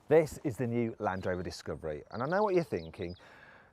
This is the new Land Rover Discovery, and I know what you're thinking.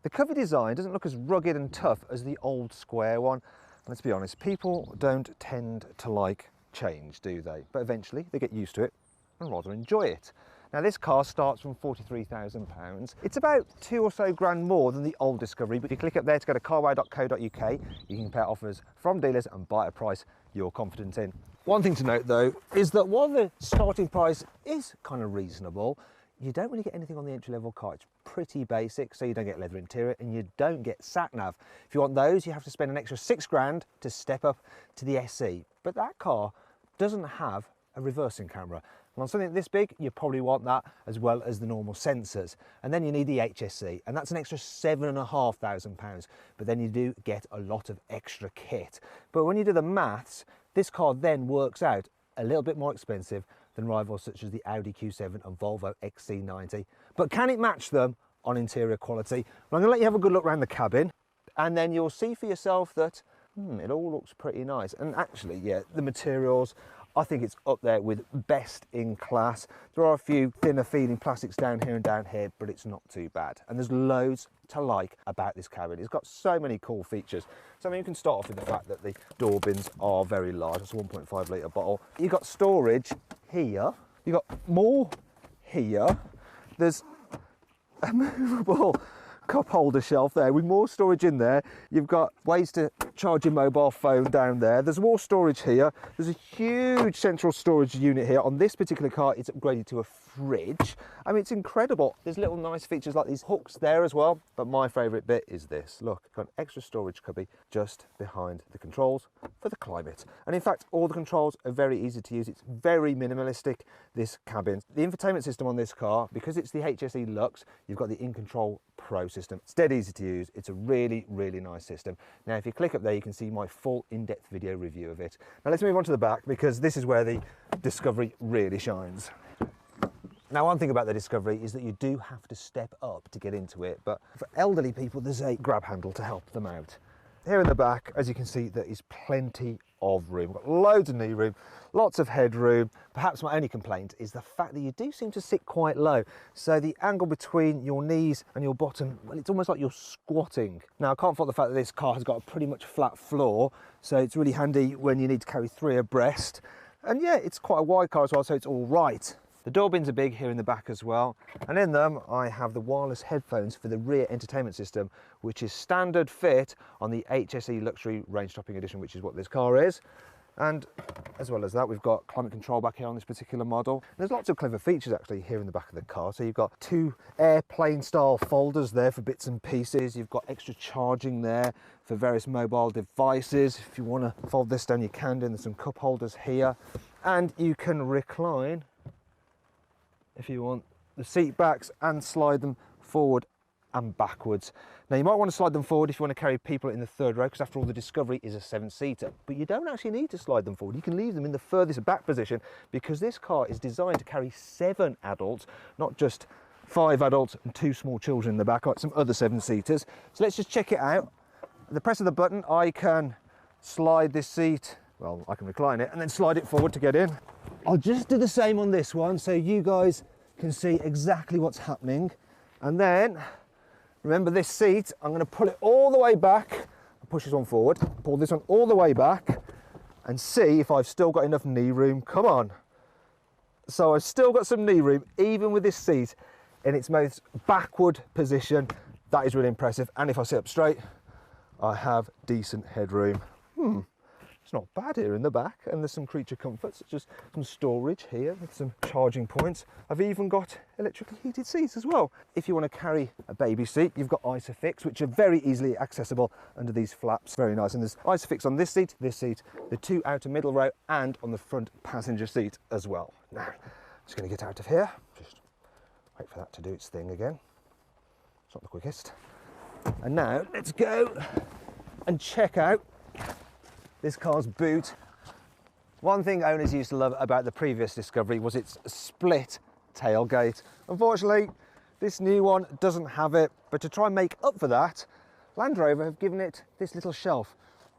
The cover design doesn't look as rugged and tough as the old square one. Let's be honest, people don't tend to like change, do they? But eventually they get used to it and rather enjoy it. Now this car starts from £43,000. It's about £2 or so grand more than the old Discovery, but if you click up there to go to carwow.co.uk, you can compare offers from dealers and buy at a price you're confident in. One thing to note though is that while the starting price is kind of reasonable, you don't really get anything on the entry-level car. It's pretty basic, so you don't get leather interior and you don't get sat-nav. If you want those, you have to spend an extra 6 grand to step up to the SE. But that car doesn't have a reversing camera. And on something this big, you probably want that as well as the normal sensors. And then you need the HSE, and that's an extra £7,500. But then you do get a lot of extra kit. But when you do the maths, this car then works out a little bit more expensive than rivals such as the Audi Q7 and Volvo XC90. But can it match them on interior quality? Well, I'm going to let you have a good look around the cabin, and then you'll see for yourself that it all looks pretty nice. And actually, yeah, the materials, I think it's up there with best in class. There are a few thinner feeling plastics down here, but it's not too bad. And there's loads to like about this cabin. It's got so many cool features. So I mean, you can start off with the fact that the door bins are very large. It's a 1.5 litre bottle. You've got storage here. You've got more here. There's a movable cup holder shelf there with more storage in there. You've got ways to charge your mobile phone down there. There's more storage here. There's a huge central storage unit here. On this particular car, it's upgraded to a fridge. I mean, it's incredible. There's little nice features like these hooks there as well. But my favourite bit is this. Look, got an extra storage cubby just behind the controls for the climate. And in fact, all the controls are very easy to use. It's very minimalistic, this cabin. The infotainment system on this car, because it's the HSE Lux, you've got the InControl Pro system. It's dead easy to use. It's a really, really nice system. Now, if you click up there, you can see my full in-depth video review of it. Now, let's move on to the back, because this is where the Discovery really shines. Now, one thing about the Discovery is that you do have to step up to get into it, but for elderly people, there's a grab handle to help them out. Here in the back, as you can see, there is plenty of room. We've got loads of knee room, lots of headroom. Perhaps my only complaint is the fact that you do seem to sit quite low. So the angle between your knees and your bottom, well, it's almost like you're squatting. Now, I can't fault the fact that this car has got a pretty much flat floor, so it's really handy when you need to carry 3 abreast. And yeah, it's quite a wide car as well, so it's all right. The door bins are big here in the back as well, and in them I have the wireless headphones for the rear entertainment system, which is standard fit on the HSE Luxury Range Topping Edition, which is what this car is. And as well as that, we've got climate control back here on this particular model. There's lots of clever features actually here in the back of the car. So you've got 2 airplane style folders there for bits and pieces. You've got extra charging there for various mobile devices. If you want to fold this down, you can do. There's some cup holders here, and you can recline if you want the seat backs and slide them forward and backwards. Now, you might want to slide them forward if you want to carry people in the 3rd row, because after all, the Discovery is a 7-seater, but you don't actually need to slide them forward. You can leave them in the furthest back position, because this car is designed to carry 7 adults, not just 5 adults and 2 small children in the back, like some other 7-seaters. So let's just check it out. At the press of the button, I can slide this seat, well, I can recline it and then slide it forward to get in. I'll just do the same on this one so you guys can see exactly what's happening. And then, remember this seat, I'm going to pull it all the way back, push this one forward, pull this one all the way back, and see if I've still got enough knee room. Come on. So I've still got some knee room, even with this seat in its most backward position. That is really impressive. And if I sit up straight, I have decent headroom. It's not bad here in the back, and there's some creature comforts, such as some storage here with some charging points. I've even got electrically heated seats as well. If you want to carry a baby seat, you've got ISOFIX, which are very easily accessible under these flaps. Very nice. And there's ISOFIX on this seat, the 2 outer middle row, and on the front passenger seat as well. Now, I'm just going to get out of here. Just wait for that to do its thing again. It's not the quickest. And now let's go and check out this car's boot. One thing owners used to love about the previous Discovery was its split tailgate. Unfortunately, this new one doesn't have it, but to try and make up for that, Land Rover have given it this little shelf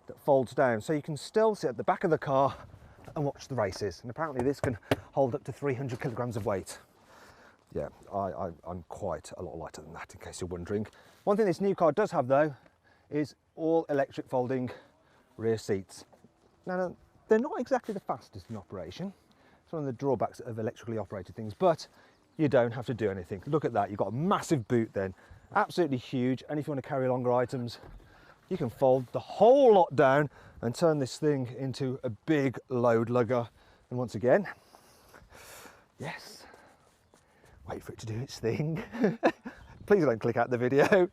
that folds down, so you can still sit at the back of the car and watch the races. And apparently this can hold up to 300 kilograms of weight. Yeah, I'm quite a lot lighter than that, in case you're wondering. One thing this new car does have though is all electric folding rear seats. Now, they're not exactly the fastest in operation. It's one of the drawbacks of electrically operated things, but you don't have to do anything. Look at that, you've got a massive boot then, absolutely huge. And if you want to carry longer items, you can fold the whole lot down and turn this thing into a big load lugger. And once again, yes, wait for it to do its thing. Please don't click out the video.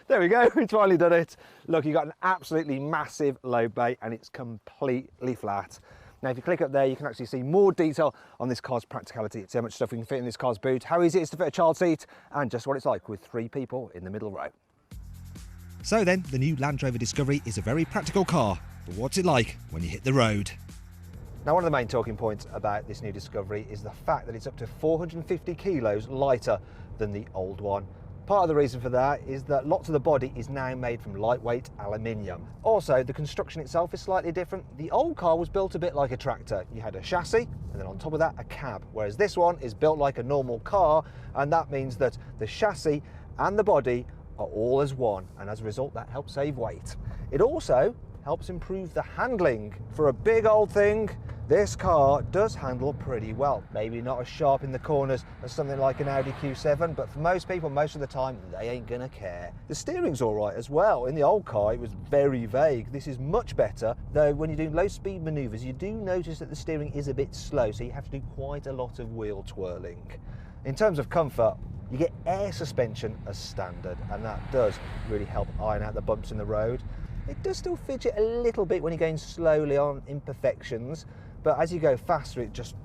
There we go, it's finally done it. Look, you've got an absolutely massive load bay and it's completely flat. Now, if you click up there, you can actually see more detail on this car's practicality. See how much stuff we can fit in this car's boot, how easy it is to fit a child seat, and just what it's like with 3 people in the middle row. So then, the new Land Rover Discovery is a very practical car, but what's it like when you hit the road? Now, one of the main talking points about this new Discovery is the fact that it's up to 450 kilos lighter than the old one. Part of the reason for that is that lots of the body is now made from lightweight aluminium. Also, the construction itself is slightly different. The old car was built a bit like a tractor. You had a chassis and then on top of that a cab, whereas this one is built like a normal car, and that means that the chassis and the body are all as one, and as a result that helps save weight. It also helps improve the handling. For a big old thing, this car does handle pretty well. Maybe not as sharp in the corners as something like an Audi Q7, but for most people, most of the time, they ain't gonna care. The steering's all right as well. In the old car, it was very vague. This is much better, though when you're doing low speed maneuvers, you do notice that the steering is a bit slow, so you have to do quite a lot of wheel twirling. In terms of comfort, you get air suspension as standard, and that does really help iron out the bumps in the road. It does still fidget a little bit when you're going slowly on imperfections, but as you go faster, it just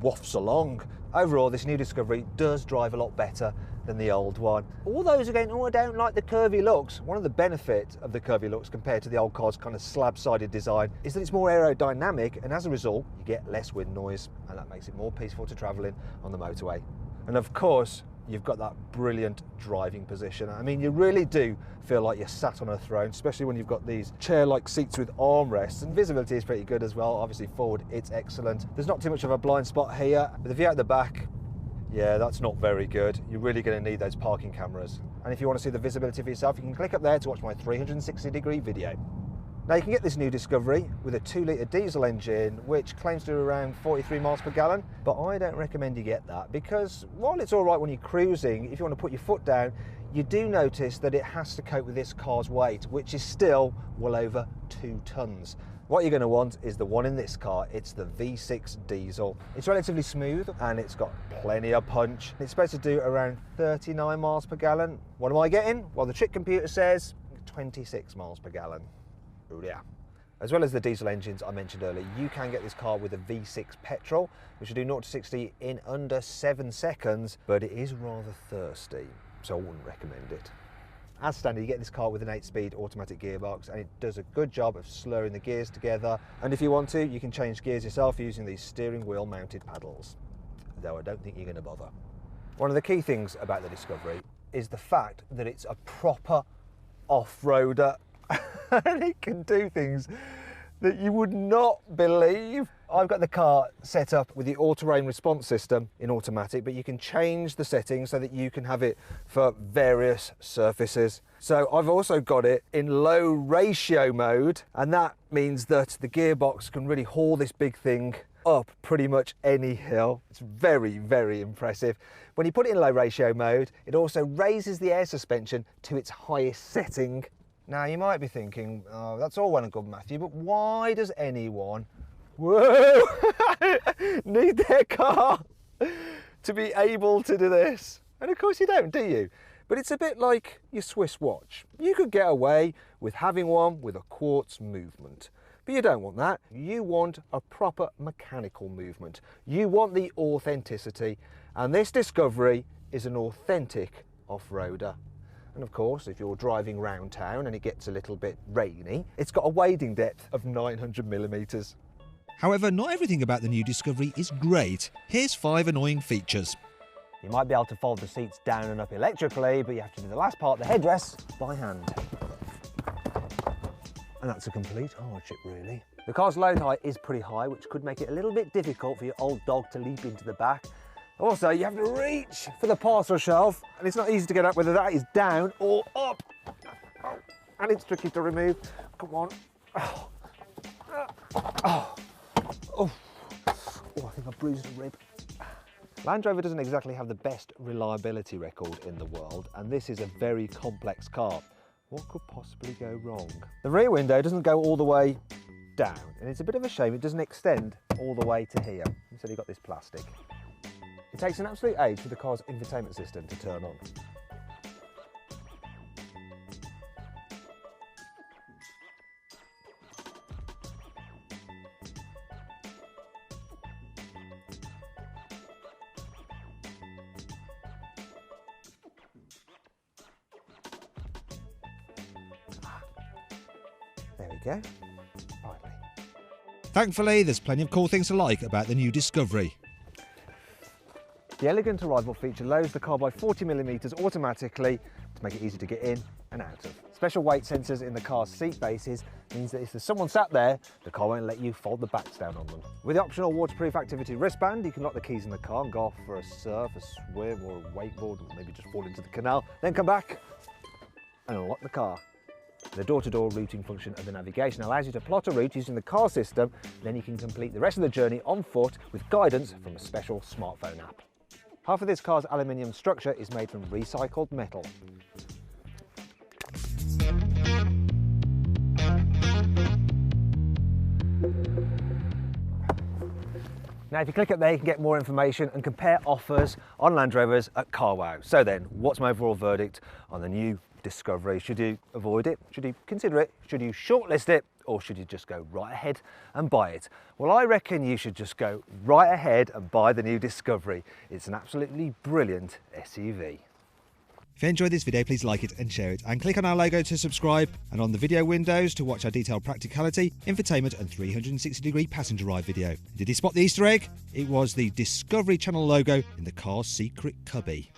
wafts along. Overall, this new Discovery does drive a lot better than the old one. All those are going, oh, I don't like the curvy looks. One of the benefits of the curvy looks compared to the old car's kind of slab-sided design is that it's more aerodynamic, and as a result, you get less wind noise, and that makes it more peaceful to travel in on the motorway. And of course, you've got that brilliant driving position. I mean, you really do feel like you're sat on a throne, especially when you've got these chair-like seats with armrests, and visibility is pretty good as well. Obviously forward, it's excellent. There's not too much of a blind spot here, but the view out the back, yeah, that's not very good. You're really going to need those parking cameras. And if you want to see the visibility for yourself, you can click up there to watch my 360-degree video. Now, you can get this new Discovery with a 2-litre diesel engine, which claims to do around 43 miles per gallon, but I don't recommend you get that, because while it's all right when you're cruising, if you want to put your foot down, you do notice that it has to cope with this car's weight, which is still well over 2 tons. What you're going to want is the one in this car. It's the V6 diesel. It's relatively smooth and it's got plenty of punch. It's supposed to do around 39 miles per gallon. What am I getting? Well, the trick computer says 26 miles per gallon. Oh yeah. As well as the diesel engines I mentioned earlier, you can get this car with a V6 petrol, which will do 0 to 60 in under 7 seconds, but it is rather thirsty, so I wouldn't recommend it. As standard, you get this car with an 8-speed automatic gearbox, and it does a good job of slurring the gears together. And if you want to, you can change gears yourself using these steering wheel mounted paddles, though I don't think you're going to bother. One of the key things about the Discovery is the fact that it's a proper off-roader. And it can do things that you would not believe. I've got the car set up with the all-terrain response system in automatic, but you can change the settings so that you can have it for various surfaces. So I've also got it in low ratio mode, and that means that the gearbox can really haul this big thing up pretty much any hill. It's very, very impressive. When you put it in low ratio mode, it also raises the air suspension to its highest setting. Now, you might be thinking, oh, that's all well and good, Matthew, but why does anyone, whoa, need their car to be able to do this? And of course you don't, do you? But it's a bit like your Swiss watch. You could get away with having one with a quartz movement, but you don't want that. You want a proper mechanical movement. You want the authenticity, and this Discovery is an authentic off-roader. And of course, if you're driving round town and it gets a little bit rainy, it's got a wading depth of 900 millimetres. However, not everything about the new Discovery is great. Here's 5 annoying features. You might be able to fold the seats down and up electrically, but you have to do the last part, the headrest, by hand. And that's a complete hardship, really. The car's load height is pretty high, which could make it a little bit difficult for your old dog to leap into the back. Also, you have to reach for the parcel shelf, and it's not easy to get up whether that is down or up. Oh, and it's tricky to remove. Come on. Oh. Oh. Oh. Oh, I think I've bruised a rib. Land Rover doesn't exactly have the best reliability record in the world, and this is a very complex car. What could possibly go wrong? The rear window doesn't go all the way down, and it's a bit of a shame it doesn't extend all the way to here. Instead you've got this plastic. It takes an absolute age for the car's infotainment system to turn on. There we go. Finally. Thankfully, there's plenty of cool things to like about the new Discovery. The elegant arrival feature lowers the car by 40mm automatically to make it easy to get in and out of. Special weight sensors in the car's seat bases means that if there's someone sat there, the car won't let you fold the backs down on them. With the optional waterproof activity wristband, you can lock the keys in the car and go off for a surf, a swim or a wakeboard, or maybe just fall into the canal, then come back and unlock the car. The door-to-door routing function of the navigation allows you to plot a route using the car system, then you can complete the rest of the journey on foot with guidance from a special smartphone app. Half of this car's aluminium structure is made from recycled metal. Now if you click up there you can get more information and compare offers on Land Rovers at CarWow. So then, what's my overall verdict on the new Discovery? Should you avoid it? Should you consider it? Should you shortlist it? Or should you just go right ahead and buy it? Well, I reckon you should just go right ahead and buy the new Discovery. It's an absolutely brilliant SUV. If you enjoyed this video, please like it and share it, and click on our logo to subscribe, and on the video windows to watch our detailed practicality, infotainment and 360-degree passenger ride video. Did you spot the Easter egg? It was the Discovery channel logo in the car's secret cubby.